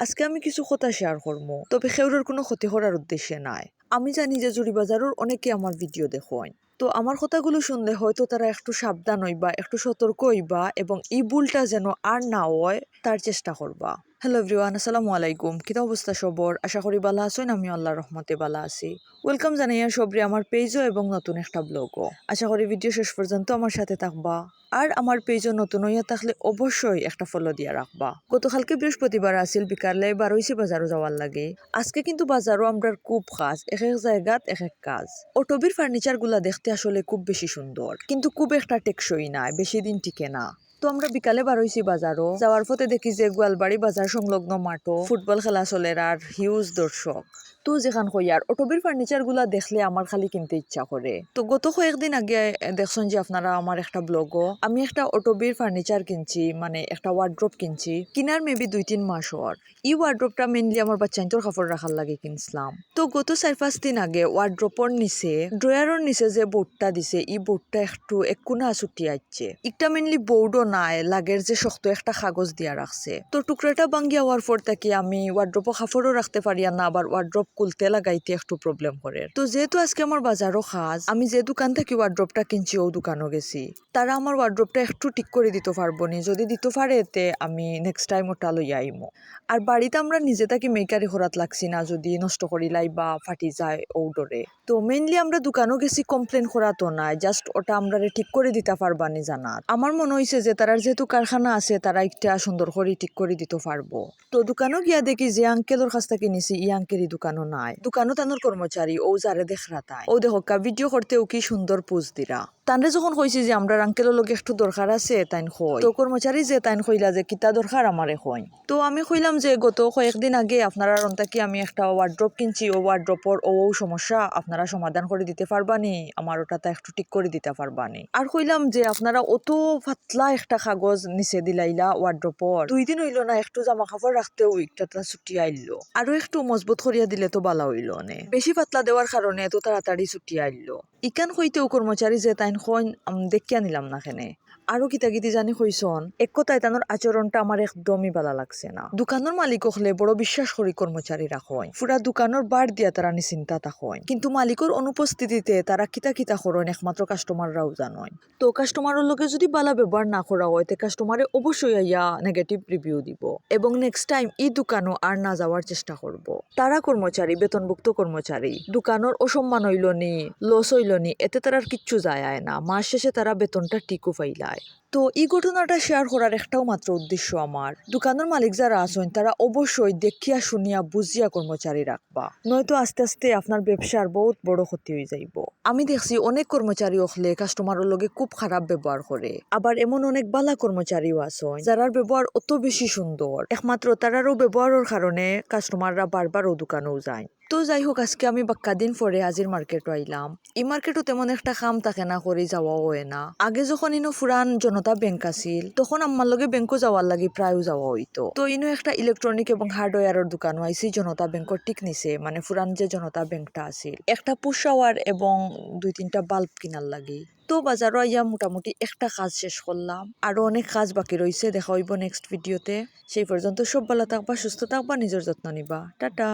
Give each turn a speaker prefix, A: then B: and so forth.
A: আজকে আমি কিছু কথা শেয়ার করবো, তবে খেউরের কোনো ক্ষতি করার উদ্দেশ্যে নাই। আমি জানি যে জুড়ি বাজারের অনেকে আমার ভিডিও দেখেন, তো আমার কথাগুলো শুনলে হয়তো তারা একটু সাবধান হইবা, একটু সতর্ক হইবা এবং এই ভুলটা যেন আর না হয় তার চেষ্টা করবা। হ্যালো এভরিওয়ান, আসসালামু আলাইকুম। কিতা অবস্থা সবর? আশা করি ভালো আছেন। আমি আল্লাহর রহমতে ভালো আছি। ওয়েলকাম জানাইয়া সবরে আমার পেজও এবং নতুন একটা ব্লগও। আশা করি ভিডিও শেষ পর্যন্ত আমার সাথে থাকবা। আর আমার পেজও নতুন হইয়া থাকলে অবশ্যই একটা ফলো দিয়া রাখবা। গতকালকে বৃহস্পতিবার আসিল, বিকালে বারোইছি বাজারও যাওয়ার লাগে। আজকে কিন্তু বাজারও আমরা খুব খাস, এক এক জায়গাত এক এক কাজ। অটোবির ফার্নিচার গুলা দেখতে আসলে খুব বেশি সুন্দর, কিন্তু খুব একটা টেকসই নাই, বেশি দিন টিকে না। তো আমরা বিকালে বারোইছি বাজারও যাওয়ার পথে দেখি যে গোয়ালবাড়ি বাজার সংলগ্ন মাঠও ফুটবল খেলা চলে আর হিউজ দর্শক। তো যেখান কইয়ার অটোবির ফার্নিচার গুলা দেখলে আমার খালি কিনতে ইচ্ছা করে। তো গত কয়েকদিন আগে দেখছেন যে আপনারা আমার একটা ব্লগও আমি একটা অটোবির ফার্নিচার কিনছি, মানে একটা ওয়ার্ড্রোপ কিনছি। কিনার মেবি 2-3 মাস হওয়ার। এই ওয়ার্ড্রোপটা মেনলি আমার বাচ্চাইন্তর কাপড় রাখার লাগে কিনছিলাম। তো গত 4-5 দিন আগে ওয়ার্ড্রোপর নিচে ড্রয়ারের নিচে যে বোর্ডটা দিছে, এই বোর্ডটা একটু এককুনা ছুটি আসছে। একটা মেনলি বোর্ডও নাই, লাগের যে শক্ত একটা কাগজ দিয়া রাখছে। তো টুকরাটা ভাঙ্গি হওয়ার পর থেকে আমি ওয়ার্ড্রোপও কাপড়ও রাখতে পারি না, আবার ওয়ার্ড্রোপ খুলতে লাগাইতে একটু প্রবলেম করে। তো যেহেতু আজকে আমার বাজারও খাস, আমি যে দোকান থেকে ওয়ার্ড্রোপটা কিনছি ও দোকানও গেছি। তারা আমার ওয়ার্ড্রোপটা একটু ঠিক করে দিতে পারবো নি, যদি দিতে পারে এতে আমি নেক্সট টাইম ওটা লইয়া আইমো। আর বাড়িতে আমরা নিজে থাকি মেকারি খরাত লাগছি না, যদি নষ্ট করিলাই বা ফাটি যায় ও ডরে। তো মেইনলি আমরা দোকানও গেছি, কমপ্লেন করা তো নাই, জাস্ট ওটা আমরা ঠিক করে দিতে পারবানি জানা। আমার মনে হয়েছে যে তারার যেহেতু কারখানা আছে, তারা একটা সুন্দর করে ঠিক করে দিতে পারবো। তো দোকানও গিয়া দেখি যে আঙ্কেলের কাছ থেকে নিছি, ই আঙ্কেলই দোকানও নাই। দোকানও তানোর কর্মচারী ও যারে দেখরা তাই ও দেখো ভিডিও করতেও কি সুন্দর পোজ দিরা। তানরে যখন কইছি যে আমরা আঙ্কেলের লগে একটু দরকার আছে, তাইন কই তো কর্মচারী যে তাইন কইলা যে কিতা দরকার আমারে কই। তো আমি কইলাম যে গত কয়েকদিন আগে আপনারা রন্তাকি আমি একটা ওয়ার্ড্রোপ কিনছি, ও ওয়ার্ড্রোপর ও সমস্যা আপনারা সমাধান করে দিতে পারবানি, আমার ওটাতে একটু ঠিক করে দিতে পারবানি। আর কইলাম যে আপনারা অত পাতলা একটা কাগজ নিচে দিলাইলা ওয়ার্ড্রোপর, 2 দিন হইল না, একটু জামা কাপড় রাখতেও একটা ছুটি আইলো, আরো একটু মজবুত করিয়া দিলে তো ভালো হইলো নে। বেশি পাতলা দেওয়ার কারণে এত তাড়াতাড়ি ছুটি আইলো। ইকান হইতেও কর্মচারী যে তাইন কইন দেখিয়া নিলাম না কেনে। আরো কিতাগিতি জানি কইসন, এক কথায় তানোর আচরণটা আমার একদমই ভালো লাগছে না। দোকানের মালিক হলে বড় বিশ্বাস করি কর্মচারীরা কয়, পুরা দোকানের বার দিয়া তারা নিশ্চিন্তা থাকেন, কিন্তু মালিকের অনুপস্থিতিতে তারা কিতা কিতা করেন একমাত্র কাস্টমাররাও জানেন। তো কাস্টমারের লোকে যদি ভালো ব্যবহার না করা হয়, তে কাস্টমারে অবশ্যই আইয়া নেগেটিভ রিভিউ দিব এবং নেক্সট টাইম এই দোকানও আর না যাওয়ার চেষ্টা করব। তারা কর্মচারী, বেতনভুক্ত কর্মচারী, দোকানের অসম্মান হইল নি, লস হইল নি, এতে তারার কিচ্ছু যায় না। মাস শেষে তারা বেতনটা টিকু পাইলায়। তো এই ঘটনাটা শেয়ার করার একটাও মাত্র উদ্দেশ্য আমার, দোকানের মালিক যারা আছেন তারা অবশ্যই দেখিয়া শুনিয়া বুঝিয়া কর্মচারী রাখবা, নয়তো আস্তে আস্তে আপনার ব্যবসার বহুত বড় ক্ষতি হয়ে যাইব। আমি দেখছি অনেক কর্মচারী হলে কাস্টমারের লগে খুব খারাপ ব্যবহার করে, আবার এমন অনেক বালা কর্মচারীও আছেন যারার ব্যবহার অত বেশি সুন্দর, একমাত্র তারারও ব্যবহারের কারণে কাস্টমাররা বারবার ও দোকানেও যায়। তো যাই হোক, আজকে আমি বাক্কা দিন পরে আজির মার্কেটও আইলাম। এই মার্কেটও তেমন একটা কাম থাকে না, করে যাওয়াও হয় না। আগে যখন ইনো ফুরান জনতা ব্যাংক আছিল, তখন আমার লগে ব্যাংকও যাওয়ার লাগে প্রায়ও যাওয়া হইতো। তো ইনো একটা ইলেকট্রনিক এবং হার্ডওয়্যারের দোকানও আইসি জনতা ব্যাংকের ঠিক নিচে, মানে ফুরান যে জনতা ব্যাংকটা আছিল। একটা পুশাওয়ার এবং 2-3টা বাল্ব কিনার লাগে। তো বাজারও আইয়া মোটামুটি একটা কাজ শেষ করলাম, আরো অনেক কাজ বাকি রয়েছে। দেখা হইব নেক্সট ভিডিওতে। সেই পর্যন্ত সব ভালো থাকবা, সুস্থ থাকবা, নিজের যত্ন নিবা। টাটা।